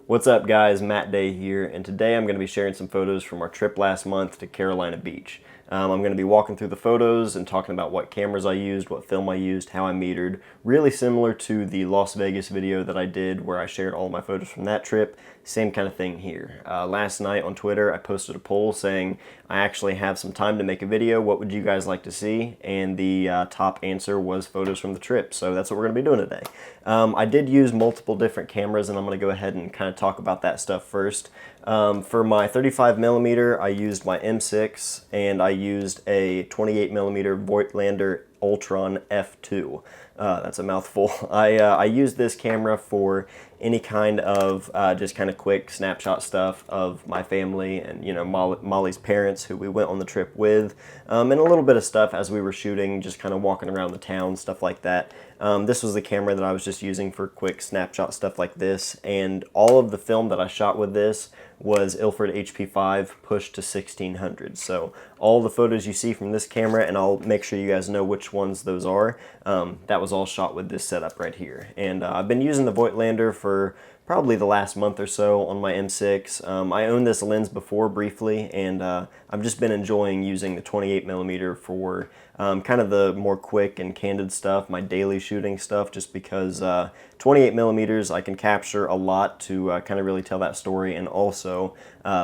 What's up guys, Matt Day here, and today I'm going to be sharing some photos from our trip last month to Carolina Beach. I'm going to be walking through the photos and talking about what cameras I used, what film I used, how I metered. Really similar to the Las Vegas video that I did where I shared all my photos from that trip. Same kind of thing here. Last night on Twitter I posted a poll saying I actually have some time to make a video. What would you guys like to see? And the top answer was photos from the trip. So that's what we're going to be doing today. I did use multiple different cameras, and I'm going to go ahead and kind of talk about that stuff first. For my 35mm, I used my M6, and I used a 28mm Voigtlander Ultron F2. That's a mouthful. I used this camera for any kind of just kind of quick snapshot stuff of my family and, you know, Molly's parents who we went on the trip with, and a little bit of stuff as we were shooting, just kind of walking around the town, stuff like that. This was the camera that I was just using for quick snapshot stuff like this, and all of the film that I shot with this was Ilford HP5 pushed to 1600. So all the photos you see from this camera, and I'll make sure you guys know which ones those are, that was all shot with this setup right here. And I've been using the Voigtlander for probably the last month or so on my M6. I owned this lens before briefly, and I've just been enjoying using the 28mm for kind of the more quick and candid stuff, my daily shooting stuff, just because 28mm I can capture a lot to kind of really tell that story, and also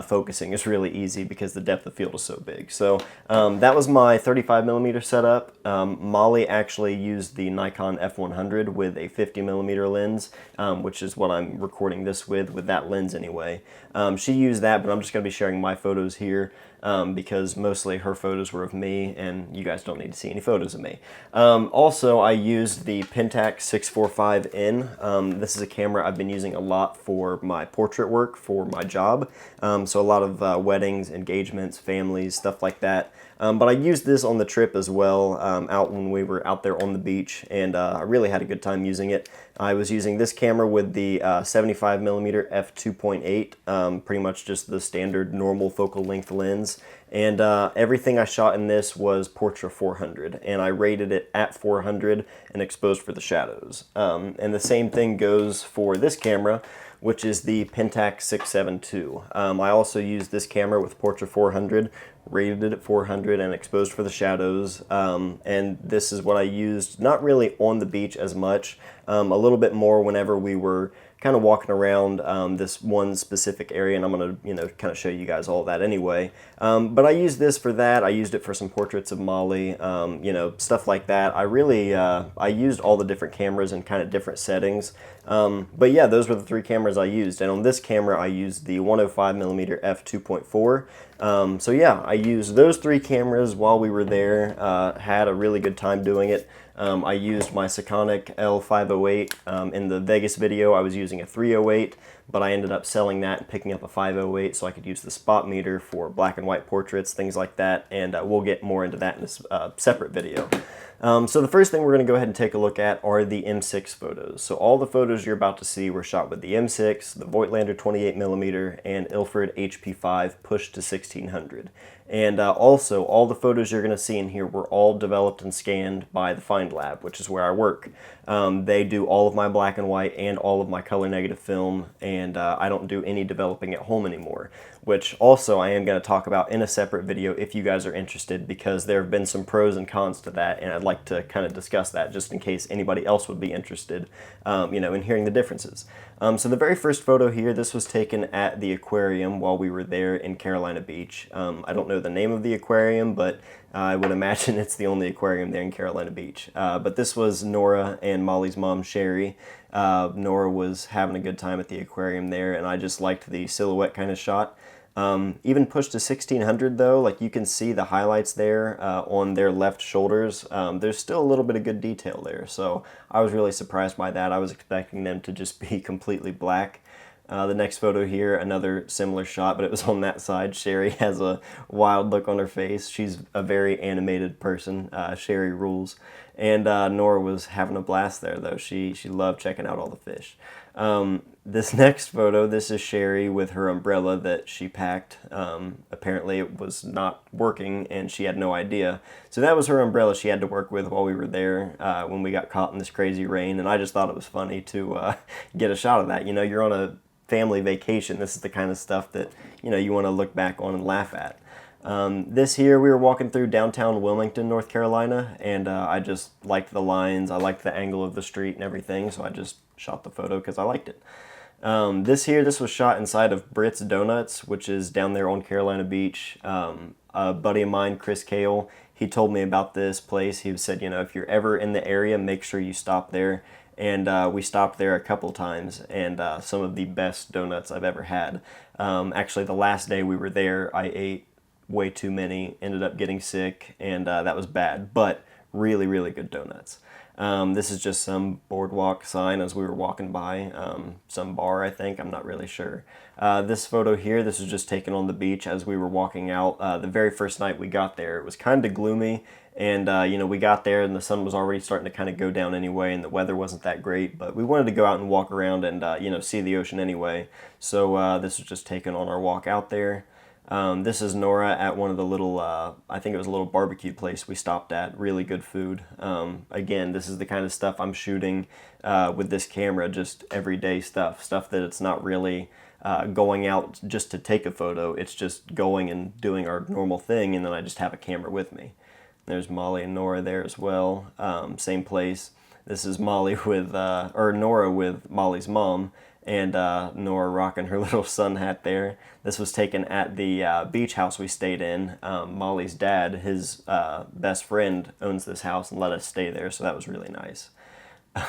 focusing is really easy because the depth of field is so big. So that was my 35mm setup. Molly actually used the Nikon F100 with a 50mm lens, which is what I'm recording this with that lens anyway. She used that, but I'm just going to be sharing my photos here because mostly her photos were of me, and you guys don't need to see any photos of me. Also, I used the Pentax 645n. This is a camera I've been using a lot for my portrait work for my job. So a lot of weddings, engagements, families, stuff like that. But I used this on the trip as well, out when we were out there on the beach, and I really had a good time using it. I was using this camera with the 75mm f2.8, pretty much just the standard normal focal length lens. And everything I shot in this was Portra 400, and I rated it at 400 and exposed for the shadows. And the same thing goes for this camera, which is the Pentax 672. I also used this camera with Portra 400, rated it at 400 and exposed for the shadows, and this is what I used, not really on the beach as much, a little bit more whenever we were kind of walking around this one specific area, and I'm going to, you know, kind of show you guys all that anyway. But I used this for that. I used it for some portraits of Molly, you know, stuff like that. I really, I used all the different cameras in kind of different settings. But yeah, those were the three cameras I used. And on this camera, I used the 105mm f2.4. So yeah, I used those three cameras while we were there, had a really good time doing it. I used my Sekonic L508. In the Vegas video, I was using a 308, but I ended up selling that and picking up a 508 so I could use the spot meter for black and white portraits, things like that, and we'll get more into that in a separate video. So the first thing we're going to go ahead and take a look at are the M6 photos. So all the photos you're about to see were shot with the M6, the Voigtlander 28mm, and Ilford HP5 pushed to 1600. And also, all the photos you're going to see in here were all developed and scanned by the Find Lab, which is where I work. They do all of my black and white and all of my color negative film, and I don't do any developing at home anymore, which also I am going to talk about in a separate video if you guys are interested, because there have been some pros and cons to that, and I'd like to kind of discuss that just in case anybody else would be interested, you know, in hearing the differences. So the very first photo here, this was taken at the aquarium while we were there in Carolina Beach. I don't know the name of the aquarium, but I would imagine it's the only aquarium there in Carolina Beach. But this was Nora and Molly's mom, Sherry. Nora was having a good time at the aquarium there, and I just liked the silhouette kind of shot. Even pushed to 1600 though, like you can see the highlights there on their left shoulders. There's still a little bit of good detail there, so I was really surprised by that. I was expecting them to just be completely black. The next photo here, another similar shot, but it was on that side. Sherry has a wild look on her face. She's a very animated person. Sherry rules. And Nora was having a blast there, though. She loved checking out all the fish. This next photo, this is Sherry with her umbrella that she packed. Apparently it was not working and she had no idea. So that was her umbrella she had to work with while we were there when we got caught in this crazy rain. And I just thought it was funny to get a shot of that. You know, you're on a family vacation. This is the kind of stuff that, you know, you want to look back on and laugh at. This here, we were walking through downtown Wilmington, North Carolina, and I just liked the lines. I liked the angle of the street and everything, so I just shot the photo because I liked it. This was shot inside of Britt's Donuts, which is down there on Carolina Beach. A buddy of mine, Chris Kale, he told me about this place. He said, you know, if you're ever in the area, make sure you stop there. And we stopped there a couple times, and some of the best donuts I've ever had. Actually, the last day we were there, I ate way too many, ended up getting sick, and that was bad, but really, really good donuts. This is just some boardwalk sign as we were walking by, some bar, I think, I'm not really sure. This photo here, this was just taken on the beach as we were walking out. The very first night we got there, it was kind of gloomy, and you know, we got there and the sun was already starting to kind of go down anyway, and the weather wasn't that great, but we wanted to go out and walk around and you know, see the ocean anyway. So this was just taken on our walk out there. This is Nora at one of the little, I think it was a little barbecue place we stopped at. Really good food. Again, this is the kind of stuff I'm shooting with this camera, just everyday stuff that it's not really going out just to take a photo. It's just going and doing our normal thing, and then I just have a camera with me. There's Molly and Nora there as well. Same place. This is Molly with, or Nora with Molly's mom, and Nora rocking her little sun hat there. This was taken at the beach house we stayed in. Molly's dad, his best friend, owns this house and let us stay there, so that was really nice.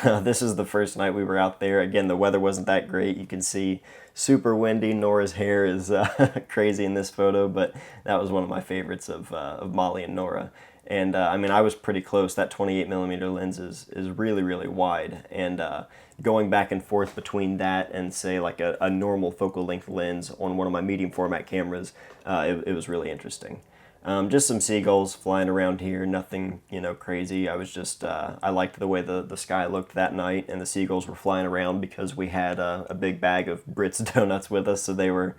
This is the first night we were out there. Again, the weather wasn't that great. You can see super windy. Nora's hair is crazy in this photo, but that was one of my favorites of Molly and Nora. And I mean, I was pretty close. That 28mm lens is really, really wide. And going back and forth between that and, say, like a normal focal length lens on one of my medium format cameras, it was really interesting. Just some seagulls flying around here, nothing, you know, crazy. I was just, I liked the way the sky looked that night, and the seagulls were flying around because we had a big bag of Britt's Donuts with us, so they were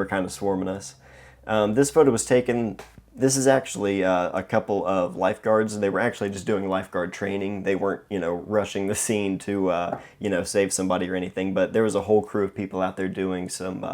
kind of swarming us. This photo was taken. This is actually a couple of lifeguards. They were actually just doing lifeguard training. They weren't, you know, rushing the scene to, you know, save somebody or anything, but there was a whole crew of people out there doing some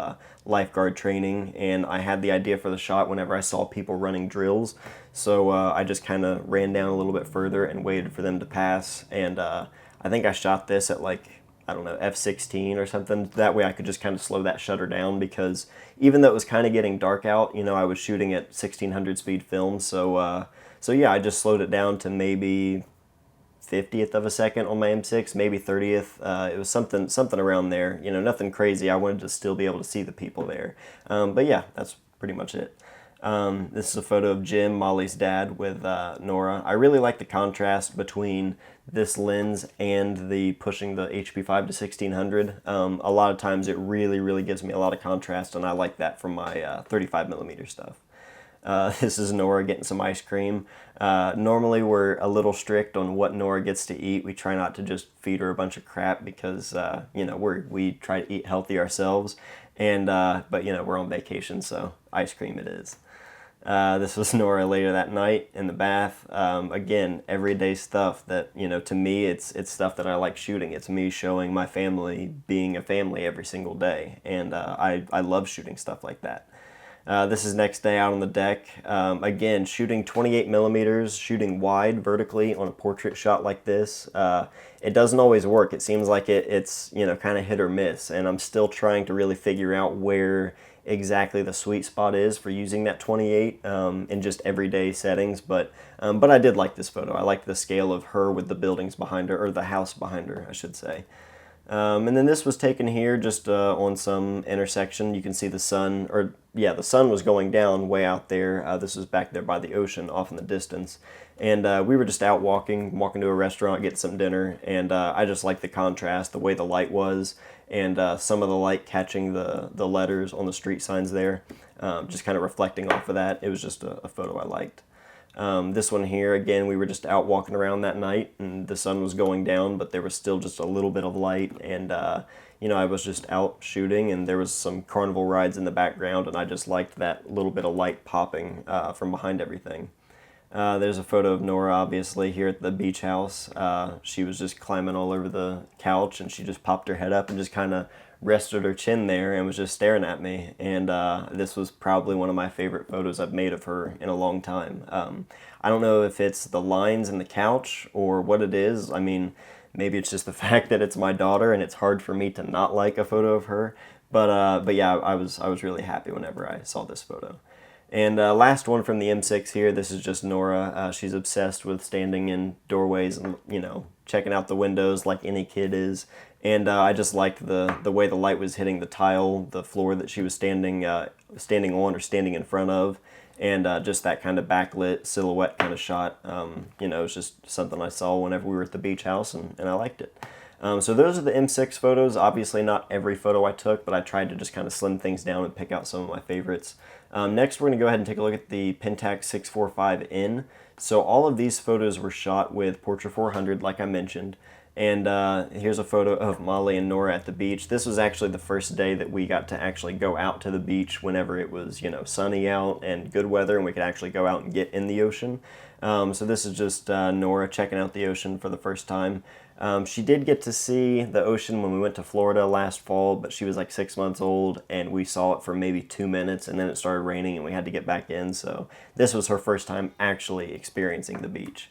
lifeguard training, and I had the idea for the shot whenever I saw people running drills, so I just kind of ran down a little bit further and waited for them to pass, and I think I shot this at, like, I don't know, f/16 or something. That way I could just kind of slow that shutter down, because even though it was kind of getting dark out, you know, I was shooting at 1600 speed film, so yeah, I just slowed it down to maybe 50th of a second on my M6, maybe 30th. It was something around there, you know, nothing crazy. I wanted to still be able to see the people there. But yeah, that's pretty much it. This is a photo of Jim, Molly's dad, with Nora. I really like the contrast between this lens and the pushing the HP5 to 1600. A lot of times it really gives me a lot of contrast, and I like that from my 35mm stuff. This is Nora getting some ice cream. Normally we're a little strict on what Nora gets to eat. We try not to just feed her a bunch of crap because, you know, we try to eat healthy ourselves. And, but, you know, we're on vacation, so ice cream it is. This was Nora later that night in the bath. Again, everyday stuff that, you know, to me, it's stuff that I like shooting. It's me showing my family being a family every single day. And I love shooting stuff like that. This is next day out on the deck. Again, shooting 28mm, shooting wide vertically on a portrait shot like this. It doesn't always work. It seems like it's, you know, kind of hit or miss. And I'm still trying to really figure out where exactly the sweet spot is for using that 28 in just everyday settings, but I did like this photo. I liked the scale of her with the buildings behind her, or the house behind her, I should say. And then this was taken here just on some intersection. You can see the sun, or yeah, the sun was going down way out there. This was back there by the ocean off in the distance. And we were just out walking to a restaurant, getting some dinner, and I just liked the contrast, the way the light was, and some of the light catching the letters on the street signs there, just kind of reflecting off of that. It was just a photo I liked. This one here, again, we were just out walking around that night, and the sun was going down, but there was still just a little bit of light, and you know, I was just out shooting, and there was some carnival rides in the background, and I just liked that little bit of light popping from behind everything. There's a photo of Nora, obviously, here at the beach house. She was just climbing all over the couch, and she just popped her head up and just kind of rested her chin there and was just staring at me. And this was probably one of my favorite photos I've made of her in a long time. I don't know if it's the lines in the couch or what it is. I mean, maybe it's just the fact that it's my daughter and it's hard for me to not like a photo of her. But yeah, I was really happy whenever I saw this photo. And last one from the M6 here. This is just Nora. She's obsessed with standing in doorways and, you know, checking out the windows like any kid is. And I just liked the way the light was hitting the tile, the floor that she was standing standing on or standing in front of, and just that kind of backlit silhouette kind of shot. You know, it's just something I saw whenever we were at the beach house, and I liked it. So those are the M6 photos. Obviously not every photo I took, but I tried to just kind of slim things down and pick out some of my favorites. Next, we're going to go ahead and take a look at the Pentax 645n. So all of these photos were shot with Portra 400, like I mentioned. And here's a photo of Molly and Nora at the beach. This was actually the first day that we got to actually go out to the beach whenever it was, you know, sunny out and good weather, and we could actually go out and get in the ocean. So this is just Nora checking out the ocean for the first time. She did get to see the ocean when we went to Florida last fall, but she was like 6 months old, and we saw it for maybe 2 minutes, and then it started raining, and we had to get back in. So this was her first time actually experiencing the beach.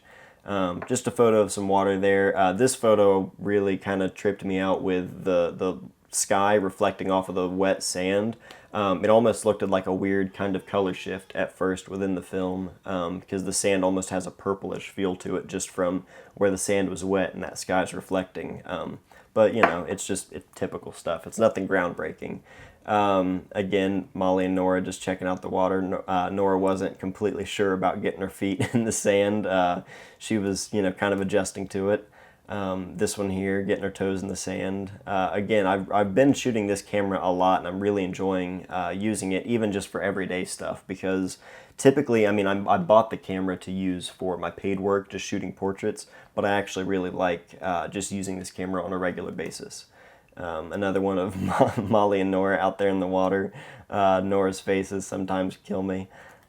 Just a photo of some water there. This photo really kind of tripped me out with the sky reflecting off of the wet sand. It almost looked like a weird kind of color shift at first within the film, because the sand almost has a purplish feel to it just from where the sand was wet and that sky's reflecting. But, you know, it's typical stuff. It's nothing groundbreaking. Again, Molly and Nora just checking out the water. Nora wasn't completely sure about getting her feet in the sand. She was, you know, kind of adjusting to it. This one here, getting her toes in the sand. Again, I've been shooting this camera a lot, and I'm really enjoying using it, even just for everyday stuff, because typically, I mean, I bought the camera to use for my paid work, just shooting portraits, but I actually really like just using this camera on a regular basis. Another one of Molly and Nora out there in the water. Nora's faces sometimes kill me.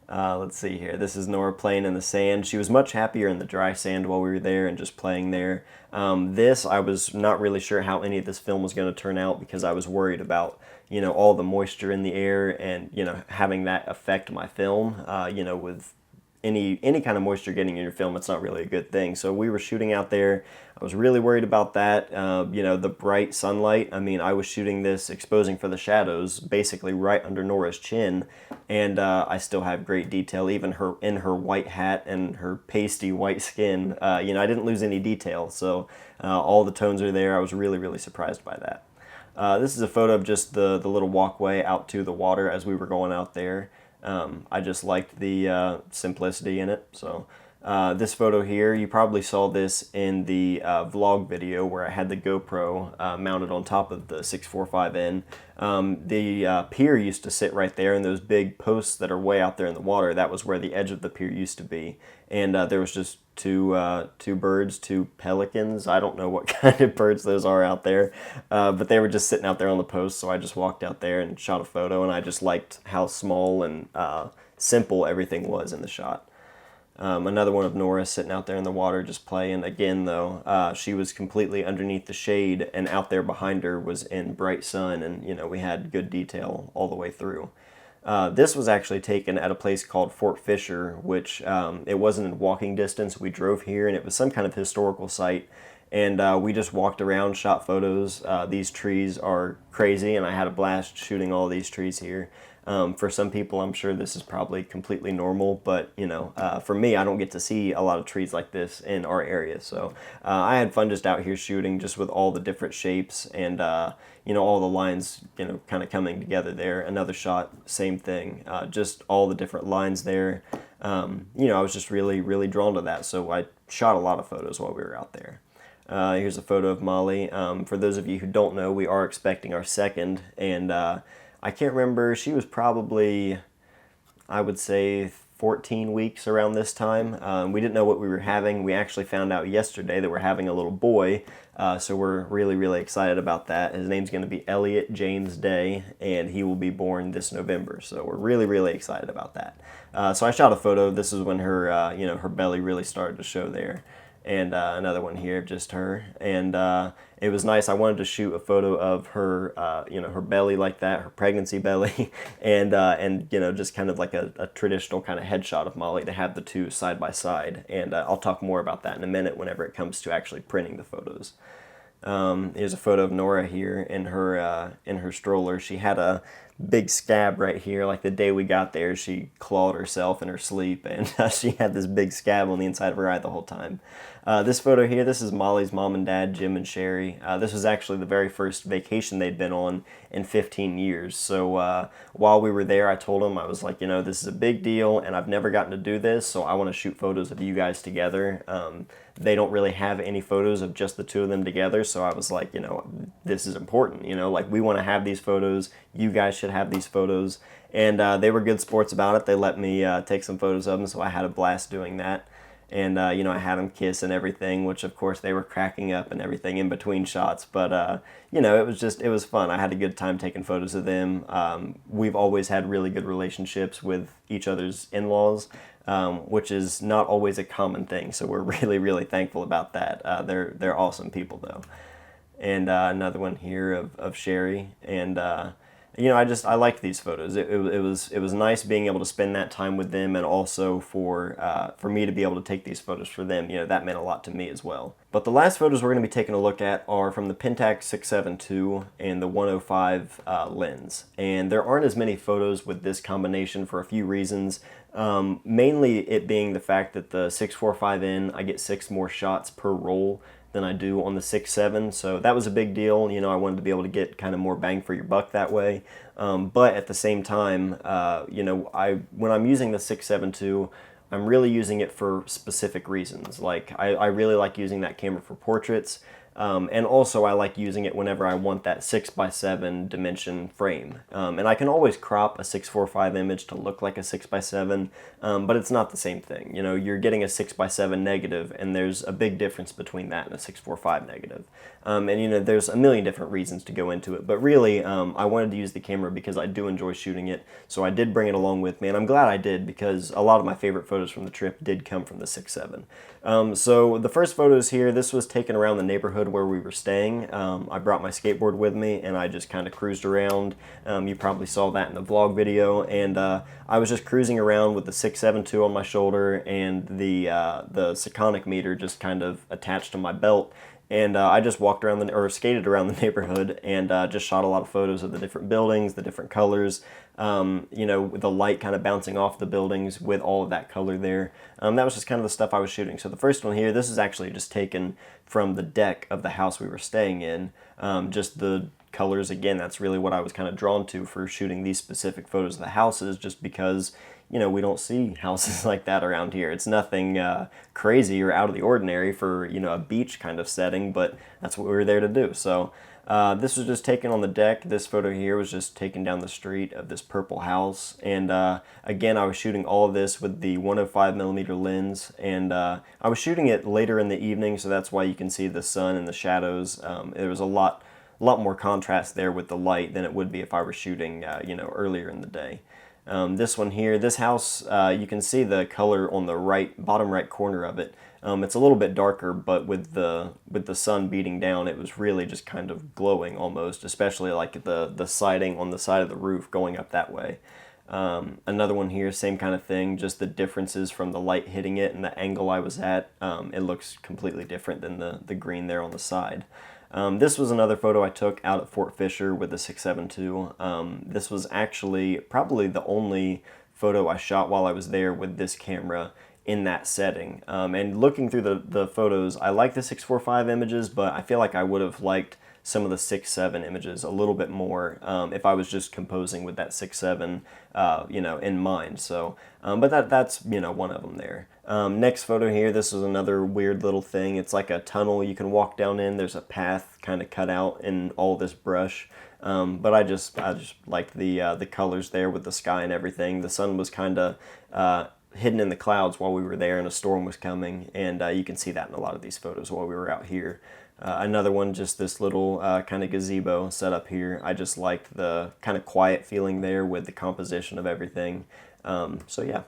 Let's see here. This is Nora playing in the sand. She was much happier in the dry sand while we were there and just playing there. This, I was not really sure how any of this film was going to turn out because I was worried about, you know, all the moisture in the air and, you know, having that affect my film. You know, with any kind of moisture getting in your film, it's not really a good thing. So we were shooting out there. I was really worried about that. You know, the bright sunlight. I mean, I was shooting this exposing for the shadows, basically right under Nora's chin, and I still have great detail, even in her white hat and her pasty white skin. You know, I didn't lose any detail, so all the tones are there. I was really, really surprised by that. This is a photo of just the little walkway out to the water as we were going out there. I just liked the simplicity in it. So this photo here, you probably saw this in the vlog video where I had the GoPro mounted on top of the 645n. The pier used to sit right there, and those big posts that are way out there in the water, that was where the edge of the pier used to be. And there was just two birds, two pelicans. I don't know what kind of birds those are out there, but they were just sitting out there on the post, so I just walked out there and shot a photo, and I just liked how small and simple everything was in the shot. Another one of Nora sitting out there in the water just playing. Again, though, she was completely underneath the shade, and out there behind her was in bright sun, and, you know, we had good detail all the way through. This was actually taken at a place called Fort Fisher, which it wasn't in walking distance. We drove here, and it was some kind of historical site, and we just walked around, shot photos. These trees are crazy, and I had a blast shooting all these trees here. For some people, I'm sure this is probably completely normal, but, you know, for me, I don't get to see a lot of trees like this in our area. So I had fun just out here shooting just with all the different shapes and, you know, all the lines, you know, kind of coming together there. Another shot, same thing, just all the different lines there. You know, I was just really, really drawn to that. So I shot a lot of photos while we were out there. Here's a photo of Molly. For those of you who don't know, we are expecting our second, and I can't remember, she was probably, I would say, 14 weeks around this time. We didn't know what we were having. We actually found out yesterday that we're having a little boy, so we're really, really excited about that. His name's going to be Elliot James Day, and he will be born this November, so we're really, really excited about that. So I shot a photo. This is when her, you know, her belly really started to show there. and another one here of just her. And it was nice. I wanted to shoot a photo of her, her belly like that, her pregnancy belly, and just kind of like a traditional kind of headshot of Molly to have the two side by side. And I'll talk more about that in a minute whenever it comes to actually printing the photos. Here's a photo of Nora here in her stroller. She had a big scab right here. Like the day we got there, she clawed herself in her sleep, and she had this big scab on the inside of her eye the whole time. This photo here, this is Molly's mom and dad, Jim and Sherry. This was actually the very first vacation they'd been on in 15 years. So while we were there, I told them, I was like, this is a big deal, and I've never gotten to do this, so I want to shoot photos of you guys together. They don't really have any photos of just the two of them together, so I was like, this is important, like we want to have these photos, you guys should have these photos, and they were good sports about it. They let me take some photos of them, so I had a blast doing that. And, I had them kiss and everything, which of course they were cracking up and everything in between shots. But, it was fun. I had a good time taking photos of them. We've always had really good relationships with each other's in-laws, which is not always a common thing. So we're really, really thankful about that. They're awesome people though. And another one here of Sherry. And, I liked these photos. It was nice being able to spend that time with them, and also for me to be able to take these photos for them. That meant a lot to me as well. But the last photos we're going to be taking a look at are from the Pentax 672 and the 105 lens. And there aren't as many photos with this combination for a few reasons. Mainly it being the fact that the 645n, I get 6 more shots per roll than I do on the 6.7, so that was a big deal. I wanted to be able to get kind of more bang for your buck that way. But at the same time, when I'm using the 6.7 II, I'm really using it for specific reasons. Like I really like using that camera for portraits. And also I like using it whenever I want that 6x7 dimension frame. And I can always crop a 645 image to look like a 6x7, but it's not the same thing. You're getting a 6x7 negative, and there's a big difference between that and a 645 negative. And there's a million different reasons to go into it, but really I wanted to use the camera because I do enjoy shooting it, so I did bring it along with me, and I'm glad I did, because a lot of my favorite photos from the trip did come from the 6.7. So the first photos here, this was taken around the neighborhood where we were staying. I brought my skateboard with me, and I just kind of cruised around. You probably saw that in the vlog video, and I was just cruising around with the 6.7 II on my shoulder and the Sekonic meter just kind of attached to my belt. And I just walked around skated around the neighborhood, and just shot a lot of photos of the different buildings, the different colors, with the light kind of bouncing off the buildings with all of that color there. That was just kind of the stuff I was shooting. So the first one here, this is actually just taken from the deck of the house we were staying in. Just the colors, again, that's really what I was kind of drawn to for shooting these specific photos of the houses, just because we don't see houses like that around here. It's nothing crazy or out of the ordinary for, a beach kind of setting, but that's what we were there to do. So this was just taken on the deck. This photo here was just taken down the street of this purple house. And again, I was shooting all of this with the 105mm lens, and I was shooting it later in the evening, so that's why you can see the sun and the shadows. There was a lot more contrast there with the light than it would be if I were shooting, earlier in the day. This one here, this house, you can see the color on the bottom right corner of it. It's a little bit darker, but with the sun beating down, it was really just kind of glowing almost, especially like the siding on the side of the roof going up that way. Another one here, same kind of thing, just the differences from the light hitting it and the angle I was at. It looks completely different than the green there on the side. This was another photo I took out at Fort Fisher with the 6.7 II. This was actually probably the only photo I shot while I was there with this camera in that setting. And looking through the photos, I like the 6.45 images, but I feel like I would have liked some of the 6.7 images a little bit more if I was just composing with that 6.7 in mind. So, but that's one of them there. Next photo here, this is another weird little thing. It's like a tunnel you can walk down in. There's a path kind of cut out in all this brush. But I just liked the colors there with the sky and everything. The sun was kind of hidden in the clouds while we were there, and a storm was coming, and you can see that in a lot of these photos while we were out here. Another one, just this little kind of gazebo set up here. I just liked the kind of quiet feeling there with the composition of everything. So yeah.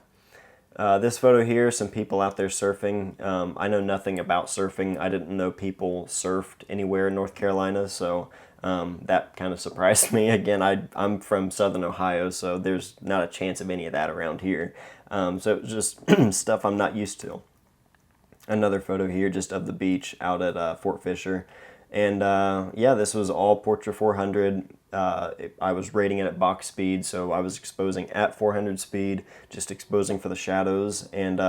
This photo here, some people out there surfing. I know nothing about surfing. I didn't know people surfed anywhere in North Carolina, so that kind of surprised me. Again, I'm from Southern Ohio, so there's not a chance of any of that around here. So it's just stuff I'm not used to. Another photo here just of the beach out at Fort Fisher. And yeah, this was all Portra 400. I was rating it at box speed, so I was exposing at 400 speed, just exposing for the shadows, and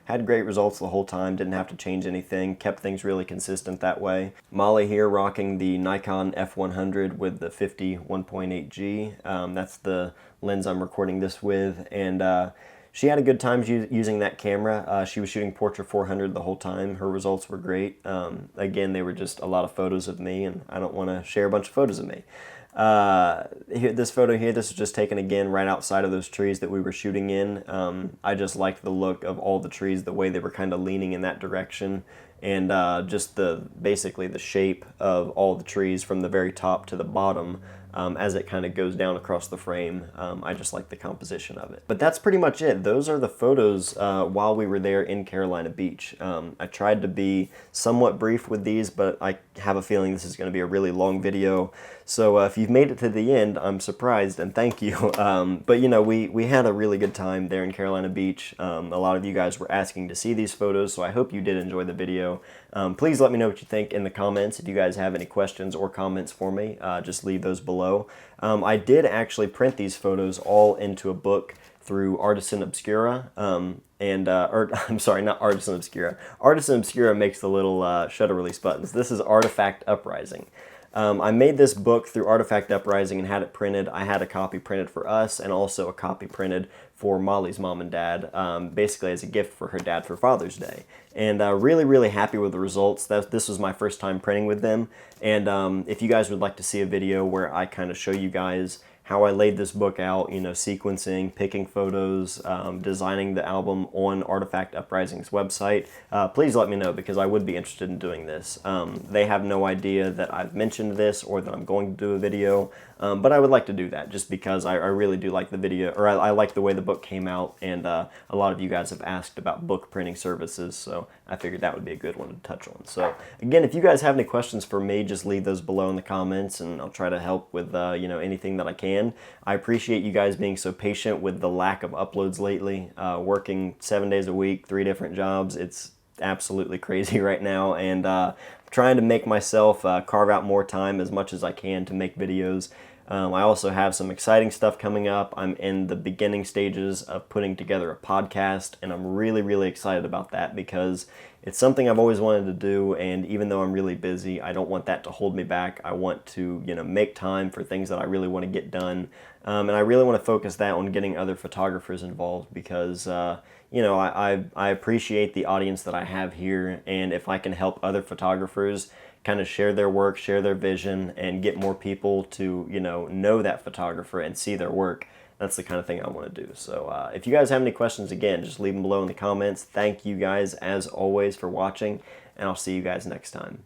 had great results the whole time. Didn't have to change anything, kept things really consistent that way. Molly here rocking the Nikon F100 with the 50 1.8G. That's the lens I'm recording this with, and she had a good time using that camera. She was shooting Portra 400 the whole time. Her results were great. Again, they were just a lot of photos of me, and I don't want to share a bunch of photos of me. This photo here, this was just taken again right outside of those trees that we were shooting in. I just liked the look of all the trees, the way they were kind of leaning in that direction, and just basically the shape of all the trees from the very top to the bottom. As it kind of goes down across the frame. I just like the composition of it. But that's pretty much it. Those are the photos while we were there in Carolina Beach. I tried to be somewhat brief with these, but I have a feeling this is going to be a really long video. So if you've made it to the end, I'm surprised and thank you. But you know, we had a really good time there in Carolina Beach. A lot of you guys were asking to see these photos, so I hope you did enjoy the video. Please let me know what you think in the comments. If you guys have any questions or comments for me, just leave those below. I did actually print these photos all into a book through Artisan Obscura, or I'm sorry, not Artisan Obscura. Artisan Obscura makes the little shutter release buttons. This is Artifact Uprising. I made this book through Artifact Uprising and had it printed. I had a copy printed for us and also a copy printed for Molly's mom and dad, basically as a gift for her dad for Father's Day. And really, really happy with the results. This was my first time printing with them. And if you guys would like to see a video where I kind of show you guys how I laid this book out, you know, sequencing, picking photos, designing the album on Artifact Uprising's website, please let me know because I would be interested in doing this. They have no idea that I've mentioned this or that I'm going to do a video, but I would like to do that just because I really do like the video, or I like the way the book came out, and a lot of you guys have asked about book printing services, so I figured that would be a good one to touch on. So again, if you guys have any questions for me, just leave those below in the comments and I'll try to help with you know, anything that I can. I appreciate you guys being so patient with the lack of uploads lately. Working 7 days a week, 3 different jobs, it's absolutely crazy right now, and trying to make myself carve out more time as much as I can to make videos. I also have some exciting stuff coming up. I'm in the beginning stages of putting together a podcast, and I'm really, really excited about that because it's something I've always wanted to do, and even though I'm really busy, I don't want that to hold me back. I want to, you know, make time for things that I really want to get done, and I really want to focus that on getting other photographers involved because, you know, I appreciate the audience that I have here, and if I can help other photographers kind of share their work, share their vision, and get more people to, you know that photographer and see their work, that's the kind of thing I want to do. So if you guys have any questions, again, just leave them below in the comments. Thank you guys, as always, for watching, and I'll see you guys next time.